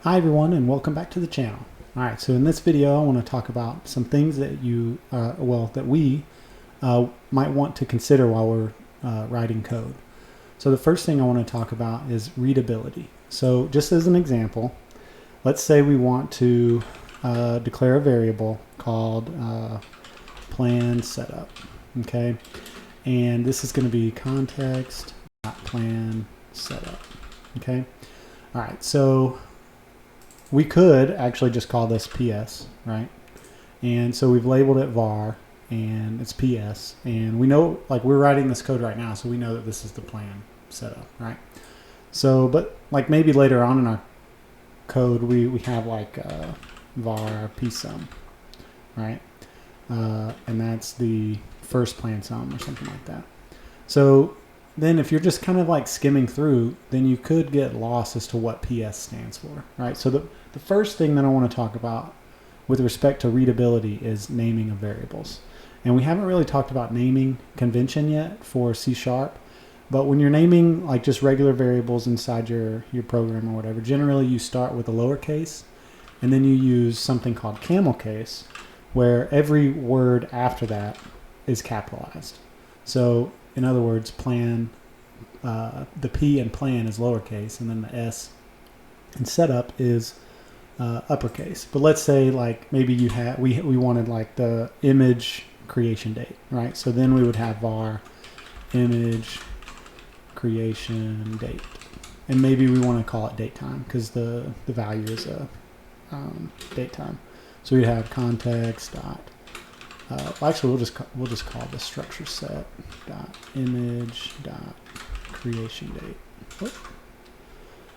Hi everyone, and welcome back to the channel. Alright, so in this video I want to talk about some things that we might want to consider while we're writing code. So the first thing I want to talk about is readability. So just as an example, let's say we want to declare a variable called plan setup, okay? And this is going to be context.plan setup, okay? Alright, so we could actually just call this PS, right? And so we've labeled it var, and it's PS. And we know, like, we're writing this code right now, so we know that this is the plan setup, right? So, but like maybe later on in our code, we have like var psum, right? And that's the first plan sum or something like that. So then if you're just kind of like skimming through, then you could get lost as to what PS stands for, right? So the first thing that I want to talk about with respect to readability is naming of variables. And we haven't really talked about naming convention yet for C#, but when you're naming like just regular variables inside your program or whatever, generally you start with a lowercase, and then you use something called camel case, where every word after that is capitalized. So in other words, plan, the P in plan is lowercase, and then the S in setup is uppercase. But let's say like maybe you had we wanted like the image creation date, right? So then we would have var image creation date, and maybe we want to call it date time because the value is a date time. So we have context dot. Actually, we'll just call the structure set dot image dot creation date. Whoop.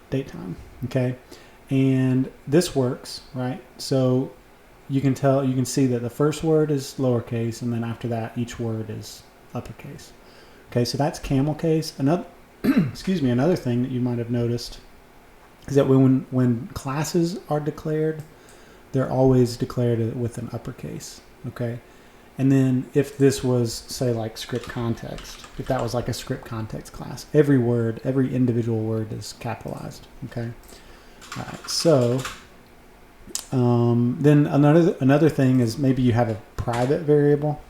Date time. Okay, and this works, right? So you can see that the first word is lowercase, and then after that, each word is uppercase. Okay, so that's camel case. Another, excuse me, another thing that you might have noticed is that when classes are declared, they're always declared with an uppercase. Okay. And then if this was, say, like script context, if that was like a script context class, every word, every individual word is capitalized, okay? All right, so then another thing is maybe you have a private variable.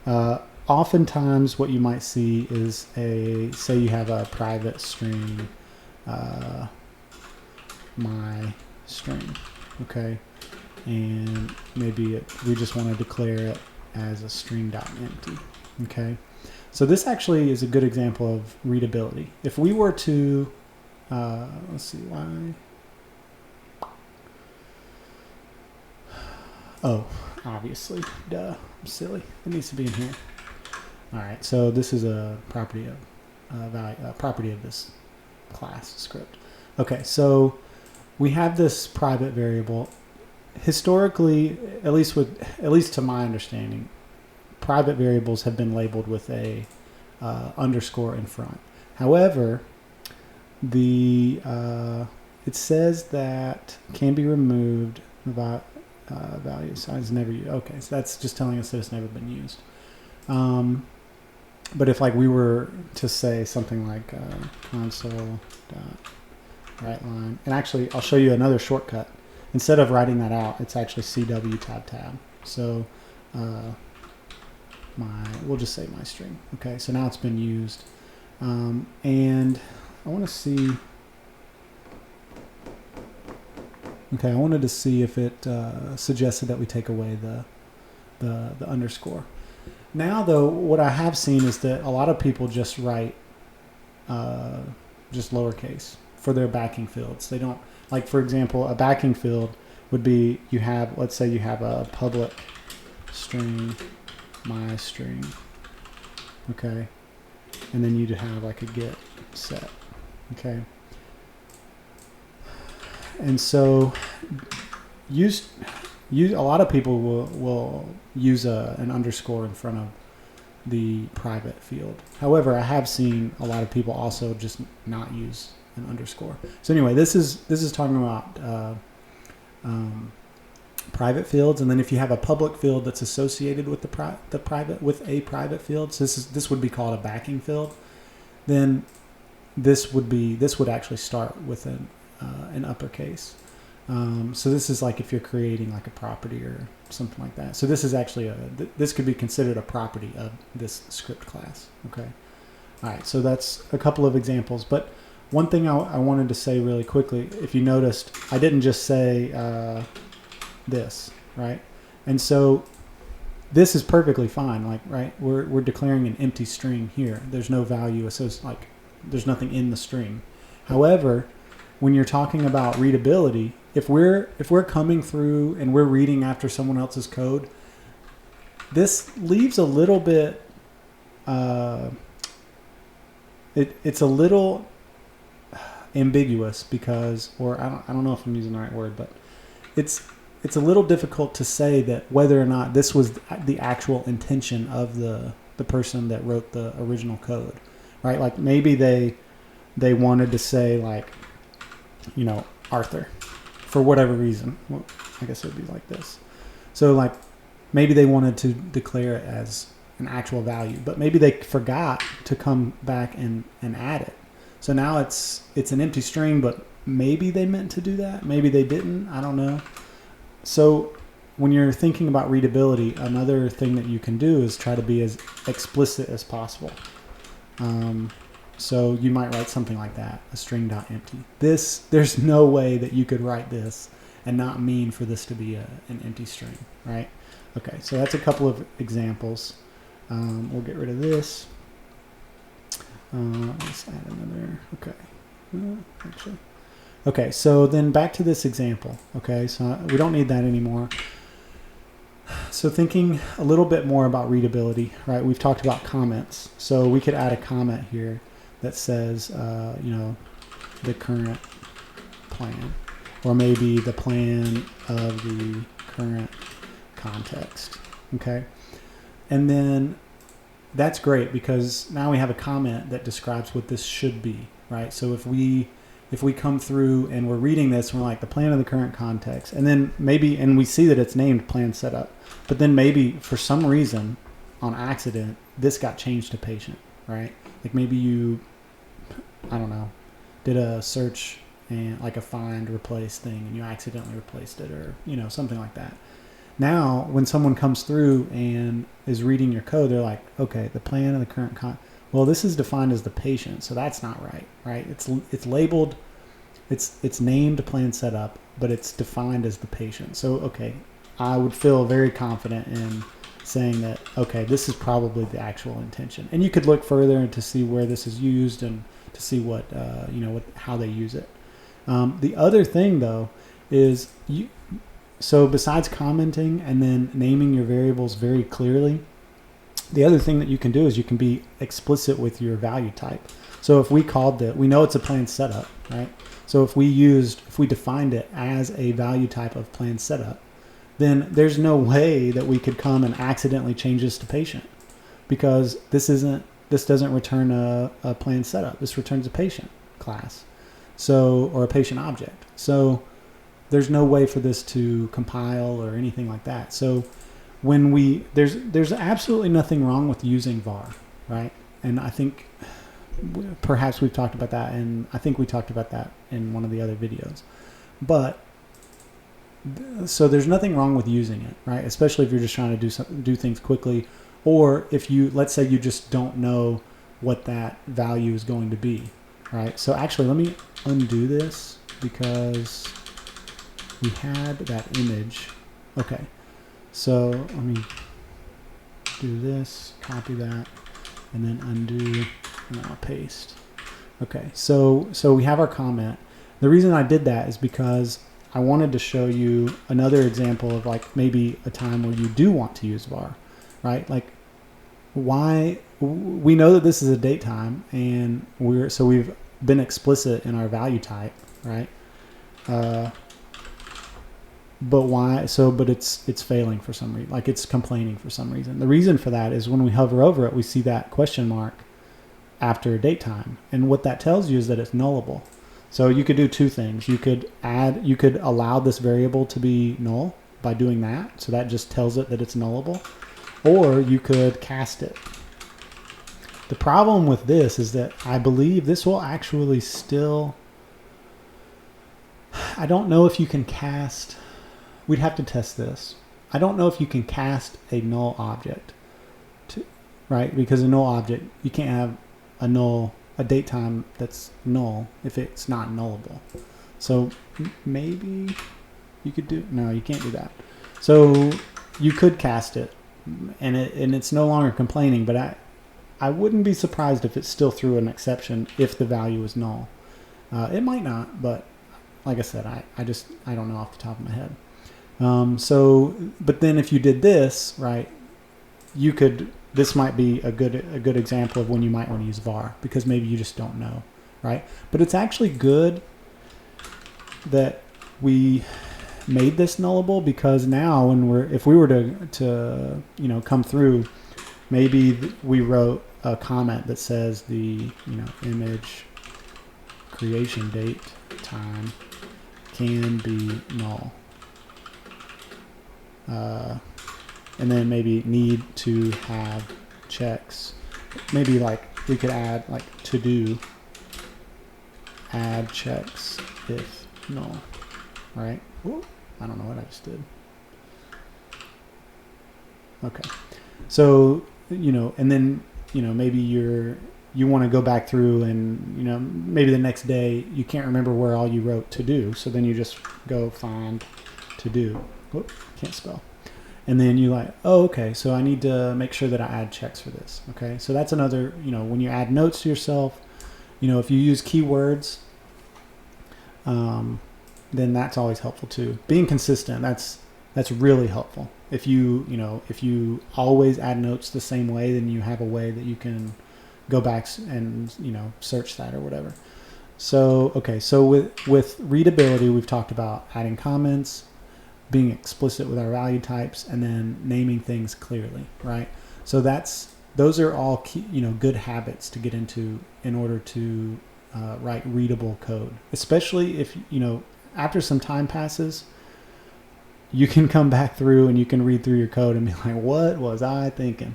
Oftentimes what you might see is say you have a private string, my string, okay? And maybe we just want to declare it as a string.empty. Okay, so this actually is a good example of readability. If we were to let's see, why, oh, obviously, duh, I'm silly, it needs to be in here. All right, so this is a property of property of this class script. Okay, so we have this private variable. Historically, at least to my understanding, private variables have been labeled with a underscore in front. However, it says that can be removed about value size never used. Okay, so that's just telling us that it's never been used. But if like we were to say something like console.writeLine, and actually I'll show you another shortcut. Instead of writing that out, it's actually CW tab. So we'll just say my string. Okay, so now it's been used. And I want to see, okay, I wanted to see if it suggested that we take away the underscore. Now though, what I have seen is that a lot of people just write just lowercase for their backing fields. They don't, like for example, a backing field would be, let's say you have a public string, my string, okay, and then you'd have like a get set, okay. And so a lot of people will use an underscore in front of the private field. However, I have seen a lot of people also just not use an underscore. So anyway, this is talking about private fields, and then if you have a public field that's associated with a private field, so this would be called a backing field, then this would actually start with an uppercase. So this is like if you're creating like a property or something like that. So this is actually this could be considered a property of this script class. Okay. All right. So that's a couple of examples. But one thing I wanted to say really quickly, if you noticed, I didn't just say this, right? And so this is perfectly fine. Like, right, we're declaring an empty string here. There's no value associated, like there's nothing in the string. However, when you're talking about readability, if we're coming through and we're reading after someone else's code, this leaves a little bit it's a little ambiguous because, or I don't know if I'm using the right word, but it's a little difficult to say that whether or not this was the actual intention of the person that wrote the original code, right? Like maybe they wanted to say like, you know, Arthur for whatever reason. Well, I guess it would be like this. So like maybe they wanted to declare it as an actual value, but maybe they forgot to come back and add it. So now it's an empty string, but maybe they meant to do that. Maybe they didn't. I don't know. So when you're thinking about readability, another thing that you can do is try to be as explicit as possible. So you might write something like that, a string.empty. There's no way that you could write this and not mean for this to be an empty string, right? Okay, so that's a couple of examples. We'll get rid of this. Let's add another, okay. Actually. Okay, so then back to this example. Okay, so we don't need that anymore. So thinking a little bit more about readability, right? We've talked about comments. So we could add a comment here that says, you know, the current plan, or maybe the plan of the current context. Okay, and then that's great because now we have a comment that describes what this should be, right? So if we come through and we're reading this and we're like the plan of the current context, and then maybe, and we see that it's named plan setup, but then maybe for some reason on accident, this got changed to patient, right? Like maybe you, I don't know, did a search and like a find replace thing and you accidentally replaced it, or, you know, something like that. Now, when someone comes through and is reading your code, they're like, okay, the plan of the current well, this is defined as the patient, so that's not right, right? It's labeled, it's named plan setup, but it's defined as the patient. So, okay, I would feel very confident in saying that, okay, this is probably the actual intention. And you could look further to see where this is used and to see what, you know, how they use it. The other thing, though, is so besides commenting and then naming your variables very clearly, the other thing that you can do is you can be explicit with your value type. So if we called it, we know it's a plan setup, right? So if we defined it as a value type of plan setup, then there's no way that we could come and accidentally change this to patient, because this doesn't return a plan setup. This returns a patient class, so, or a patient object. So there's no way for this to compile or anything like that. So when there's absolutely nothing wrong with using var, right? And I think perhaps we've talked about that, and I think we talked about that in one of the other videos. But so there's nothing wrong with using it, right? Especially if you're just trying to do things quickly, or if you, let's say you just don't know what that value is going to be, right? So actually, let me undo this because we had that image. Okay, so let me do this, copy that, and then undo, and then I'll paste. Okay, so we have our comment. The reason I did that is because I wanted to show you another example of like maybe a time where you do want to use var, right? Like why we know that this is a date time, and we've been explicit in our value type, right? But why? But it's failing for some reason, like it's complaining for some reason. The reason for that is when we hover over it, we see that question mark after date time, and what that tells you is that it's nullable. So you could do two things. You could allow this variable to be null by doing that, so that just tells it that it's nullable, or you could cast it. The problem with this is that I believe this will actually still, I don't know if you can cast, we'd have to test this. I don't know if you can cast a null object, right? Because a null object, you can't have a datetime that's null if it's not nullable. So maybe you could do, no, you can't do that. So you could cast it, and it's no longer complaining, but I wouldn't be surprised if it still threw an exception if the value is null. It might not, but like I said, I don't know off the top of my head. But then if you did this, right, this might be a good example of when you might want to use var, because maybe you just don't know, right? But it's actually good that we made this nullable, because now if we were to come through, maybe we wrote a comment that says the image creation date time can be null, and then maybe need to have checks. Maybe like we could add like to do add checks if null, right? Ooh, I don't know what I just did. Okay, so and then maybe you want to go back through, and maybe the next day you can't remember where all you wrote to do, so then you just go find to do. Whoop, can't spell. And then you like, oh, okay, so I need to make sure that I add checks for this. Okay, so that's another, when you add notes to yourself, if you use keywords, then that's always helpful too. Being consistent, that's really helpful. If you always add notes the same way, then you have a way that you can go back and search that or whatever. So okay, so with readability, we've talked about adding comments, being explicit with our value types, and then naming things clearly, right? So those are all key, good habits to get into in order to write readable code. Especially if after some time passes, you can come back through and you can read through your code and be like, what was I thinking?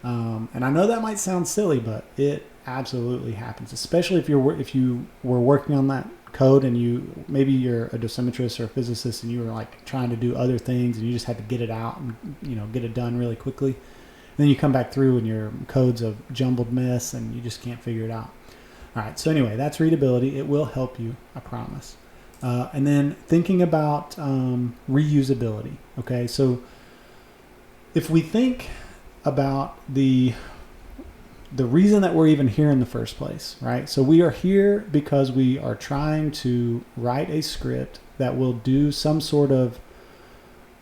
And I know that might sound silly, but it absolutely happens. Especially if you were working on that code and maybe you're a dosimetrist or a physicist and you were like trying to do other things and you just had to get it out and get it done really quickly. And then you come back through and your code's a jumbled mess and you just can't figure it out. All right, so anyway, that's readability. It will help you, I promise. And then thinking about reusability. Okay, so if we think about the reason that we're even here in the first place, right? So we are here because we are trying to write a script that will do some sort of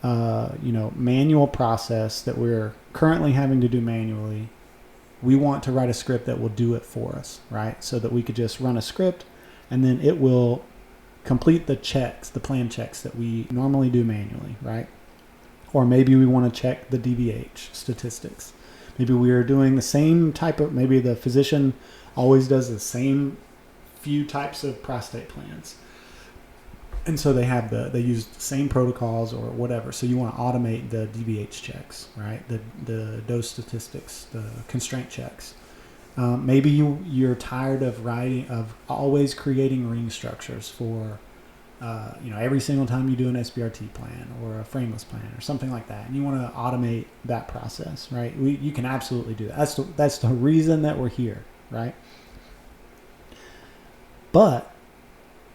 manual process that we're currently having to do manually. We want to write a script that will do it for us, right? So that we could just run a script and then it will complete the checks, the plan checks that we normally do manually, right? Or maybe we want to check the DVH statistics. Maybe we are doing the same type of, maybe the physician always does the same few types of prostate plans. And so they use the same protocols or whatever. So you want to automate the DVH checks, right? The dose statistics, the constraint checks. Maybe you're tired of always creating ring structures for, every single time you do an SBRT plan or a frameless plan or something like that, and you want to automate that process, right? You can absolutely do that. That's the reason that we're here, right? But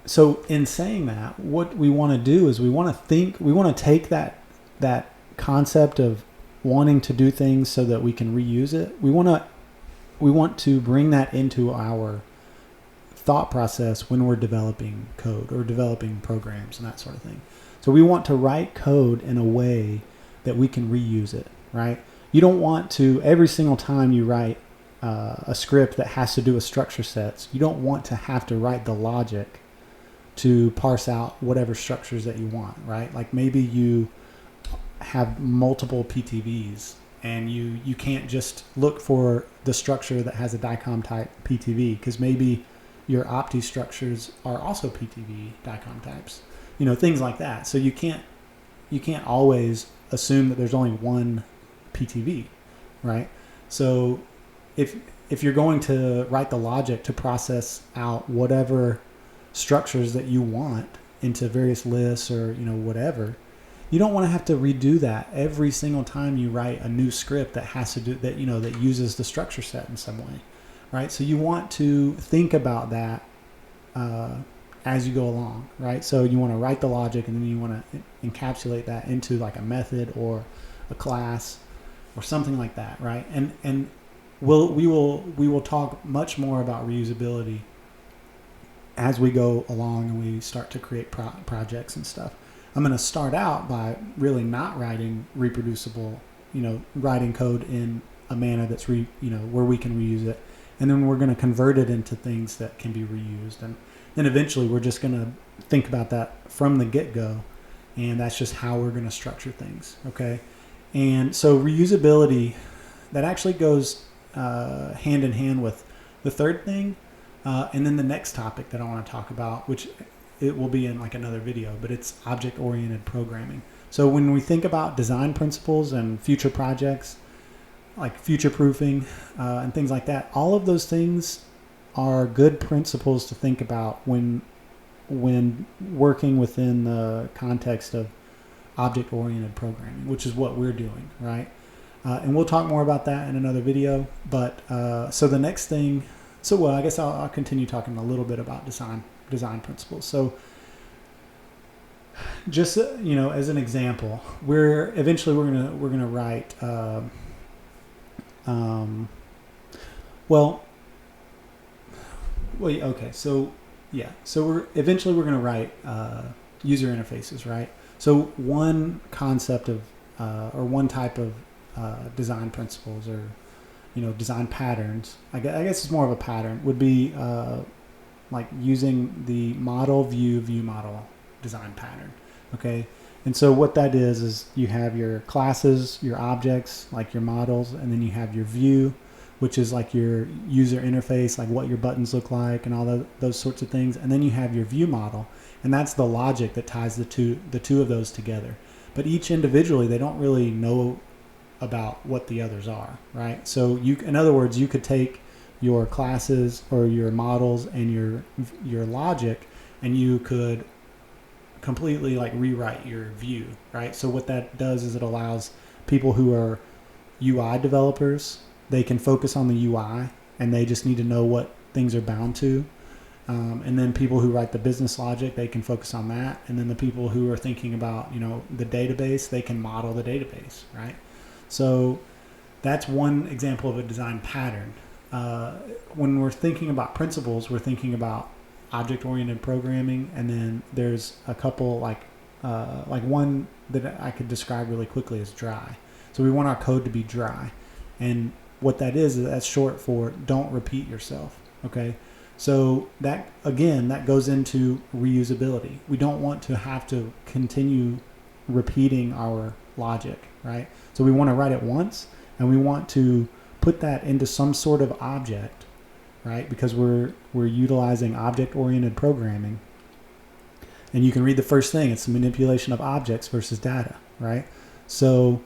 so in saying that, what we want to do is we want to take that concept of wanting to do things so that we can reuse it. We want to bring that into our thought process when we're developing code or developing programs and that sort of thing. So we want to write code in a way that we can reuse it, right? You don't want to, every single time you write a script that has to do with structure sets, you don't want to have to write the logic to parse out whatever structures that you want, right? Like maybe you have multiple PTVs and you can't just look for the structure that has a DICOM type PTV, because maybe your opti structures are also PTV DICOM types, things like that. So you can't always assume that there's only one PTV, right? So if you're going to write the logic to process out whatever structures that you want into various lists or, whatever, you don't want to have to redo that every single time you write a new script that has to do that, that uses the structure set in some way, right? So you want to think about that as you go along, right? So you want to write the logic, and then you want to encapsulate that into like a method or a class or something like that, right? And we will talk much more about reusability as we go along and we start to create projects and stuff. I'm going to start out by really not writing reproducible, writing code in a manner that's where we can reuse it, and then we're going to convert it into things that can be reused, and then eventually we're just going to think about that from the get-go, and that's just how we're going to structure things. Okay, and so reusability, that actually goes hand in hand with the third thing, and then the next topic that I want to talk about, which it will be in like another video, but it's object-oriented programming. So when we think about design principles and future projects, like future-proofing and things like that, all of those things are good principles to think about when working within the context of object-oriented programming, which is what we're doing, right? And we'll talk more about that in another video. But so the next thing, I guess I'll continue talking a little bit about design principles. So just as an example, we're gonna write we're gonna write user interfaces, right? So one concept of or one type of design principles or design patterns, I guess it's more of a pattern, would be like using the model view model design pattern. Okay, and so what that is you have your classes, your objects, like your models, and then you have your view, which is like your user interface, like what your buttons look like and all those sorts of things, and then you have your view model, and that's the logic that ties the two of those together. But each individually, they don't really know about what the others are, right? So in other words, you could take your classes or your models and your logic, and you could completely like rewrite your view, right? So what that does is it allows people who are UI developers, they can focus on the UI and they just need to know what things are bound to. And then people who write the business logic, they can focus on that. And then the people who are thinking about, the database, they can model the database, right? So that's one example of a design pattern. When we're thinking about principles, we're thinking about object-oriented programming, and then there's a couple like one that I could describe really quickly as dry. So we want our code to be dry, and what that is that's short for don't repeat yourself. Okay, so that goes into reusability. We don't want to have to continue repeating our logic, right? So we want to write it once, and we want to put that into some sort of object, right? Because we're utilizing object-oriented programming. And you can read the first thing. It's the manipulation of objects versus data, right? So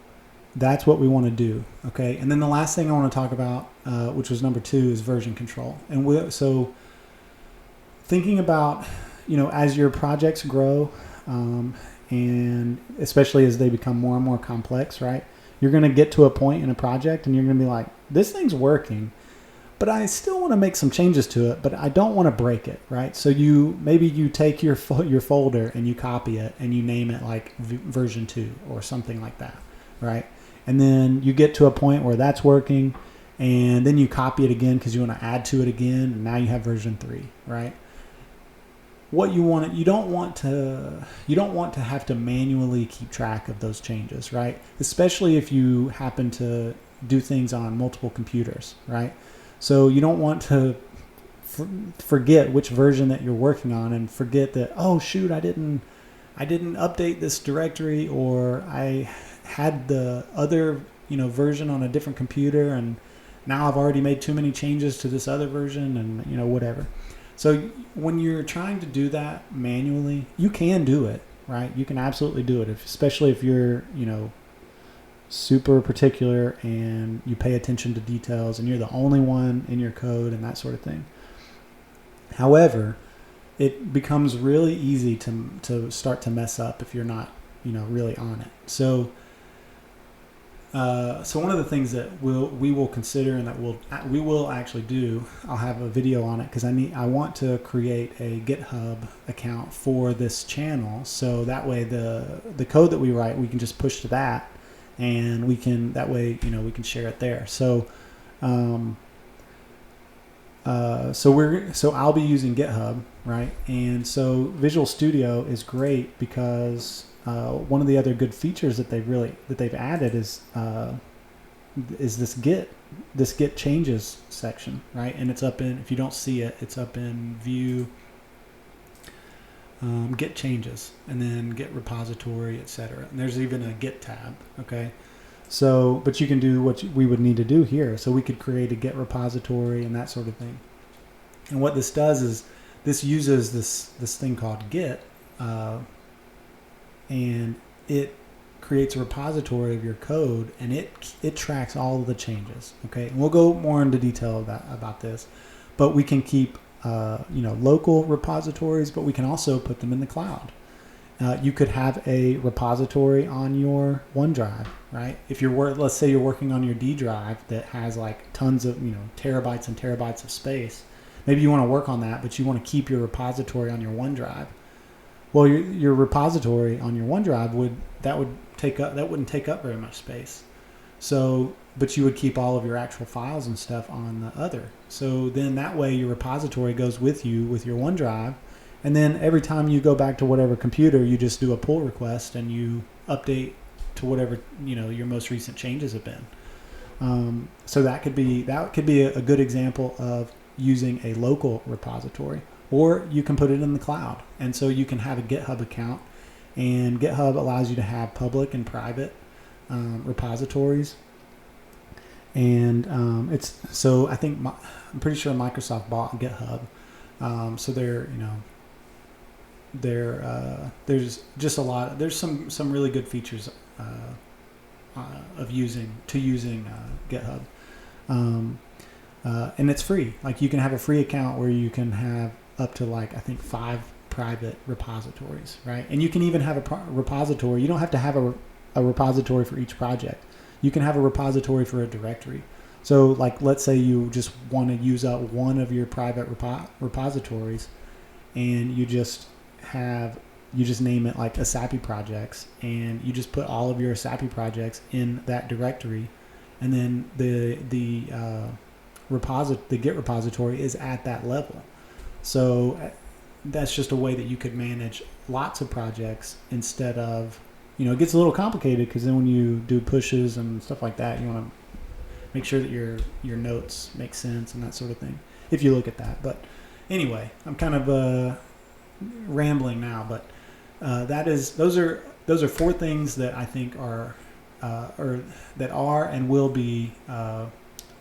that's what we want to do, okay? And then the last thing I want to talk about, which was number 2, is version control. And so thinking about, as your projects grow, and especially as they become more and more complex, right? You're going to get to a point in a project and you're going to be like, this thing's working, but I still want to make some changes to it, but I don't want to break it, right? So maybe you take your folder and you copy it and you name it like version 2 or something like that, right? And then you get to a point where that's working, and then you copy it again because you want to add to it again, and now you have version 3, right? You don't want to have to manually keep track of those changes, right? Especially if you happen to do things on multiple computers, right? So you don't want to forget which version that you're working on and forget that, oh shoot, I didn't update this directory, or I had the other version on a different computer, and now I've already made too many changes to this other version, and whatever. So when you're trying to do that manually, you can do it, right? You can absolutely do it, especially if you're super particular and you pay attention to details and you're the only one in your code and that sort of thing. However, it becomes really easy to start to mess up if you're not, really on it. So one of the things that we will consider and that we will actually do, I'll have a video on it because I want to create a GitHub account for this channel, so that way the code that we write, we can just push to that, and we can we can share it there. So so I'll be using GitHub, right? And so Visual Studio is great because one of the other good features that they've added is this Git changes section, right? And it's up in, if you don't see it, it's up in View, Git changes, and then Git repository, etc. And there's even a Git tab, okay? So, but you can do what we would need to do here. So we could create a Git repository and that sort of thing. And what this does is this uses this thing called Git, and it creates a repository of your code, and it tracks all of the changes. Okay, and we'll go more into detail about this, but we can keep local repositories, but we can also put them in the cloud. You could have a repository on your OneDrive, right? If let's say you're working on your D drive that has like tons of terabytes and terabytes of space. Maybe you want to work on that, but you want to keep your repository on your OneDrive. Well, your repository on your OneDrive wouldn't take up very much space. So, but you would keep all of your actual files and stuff on the other. So then that way your repository goes with you with your OneDrive, and then every time you go back to whatever computer, you just do a pull request and you update to whatever your most recent changes have been. So that could be a good example of using a local repository, or you can put it in the cloud. And so you can have a GitHub account, and GitHub allows you to have public and private repositories. And I think I'm pretty sure Microsoft bought GitHub. So there's just a lot. There's some really good features of using GitHub. And it's free. Like, you can have a free account where you can have up to I think 5 private repositories, right? And you can even have a repository. You don't have to have a repository for each project. You can have a repository for a directory. So let's say you just want to use up one of your private repositories, and you just name it like ESAPI projects, and you just put all of your ESAPI projects in that directory, and then the Git repository is at that level. So that's just a way that you could manage lots of projects instead of, it gets a little complicated because then when you do pushes and stuff like that, you want to make sure that your notes make sense and that sort of thing, if you look at that. But anyway, I'm kind of rambling now, but those are 4 things that I think are and will be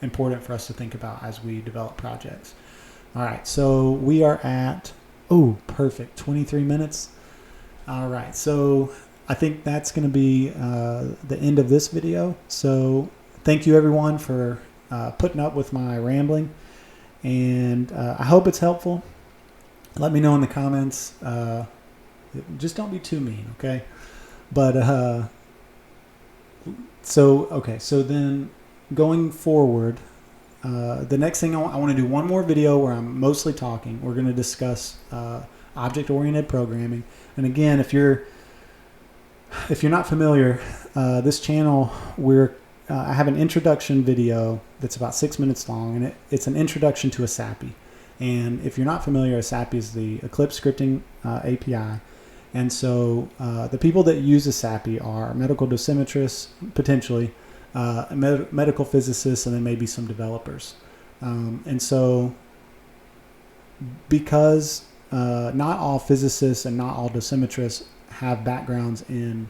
important for us to think about as we develop projects. All right, so we are at perfect 23 minutes. All right, so I think that's going to be the end of this video. So thank you everyone for putting up with my rambling, and I hope it's helpful. Let me know in the comments. Just don't be too mean, okay? But so then going forward, the next thing I want to do one more video where I'm mostly talking. We're going to discuss object-oriented programming. And again, if you're not familiar, this channel, I have an introduction video that's about 6 minutes long, and it's an introduction to ESAPI. And if you're not familiar, ESAPI is the Eclipse scripting API. And so the people that use ESAPI are medical dosimetrists, potentially, medical physicists, and then maybe some developers. And so because not all physicists and not all dosimetrists have backgrounds in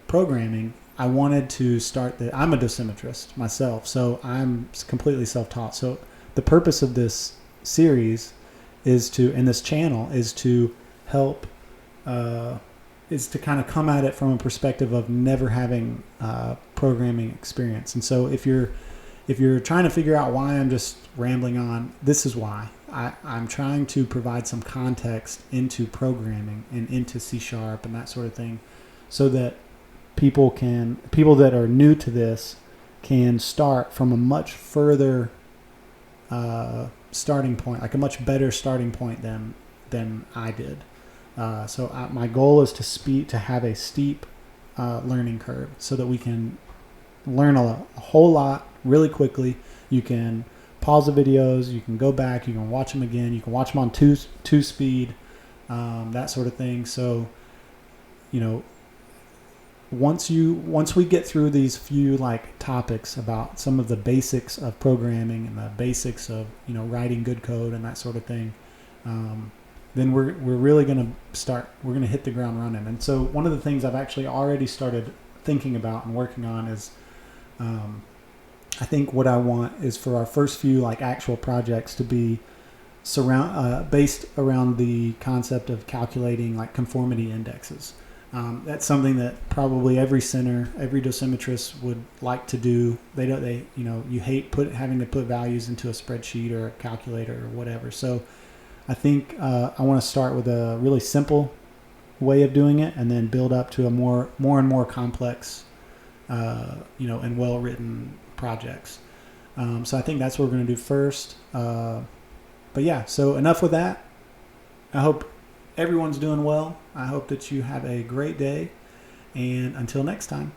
programming, I wanted to start I'm a dosimetrist myself, so I'm completely self-taught. So the purpose of this series and this channel is to help, is to kind of come at it from a perspective of never having programming experience. And so if you're trying to figure out why I'm just rambling on, this is why. I'm trying to provide some context into programming and into C# and that sort of thing, so that people that are new to this can start from a much further starting point, like a much better starting point than I did. My goal is to have a steep learning curve, so that we can learn a whole lot really quickly. You can pause the videos, you can go back, you can watch them again, you can watch them on two speed, that sort of thing. So, once we get through these few topics about some of the basics of programming and the basics of writing good code and that sort of thing, then we're really going to hit the ground running. And so one of the things I've actually already started thinking about and working on is, I think what I want is for our first few actual projects to be based around the concept of calculating conformity indexes. That's something that probably every dosimetrist would like to do. You hate having to put values into a spreadsheet or a calculator or whatever. So I think I want to start with a really simple way of doing it, and then build up to a more and more complex, and well-written projects. So I think that's what we're going to do first. But yeah, so enough with that. I hope everyone's doing well. I hope that you have a great day, and until next time.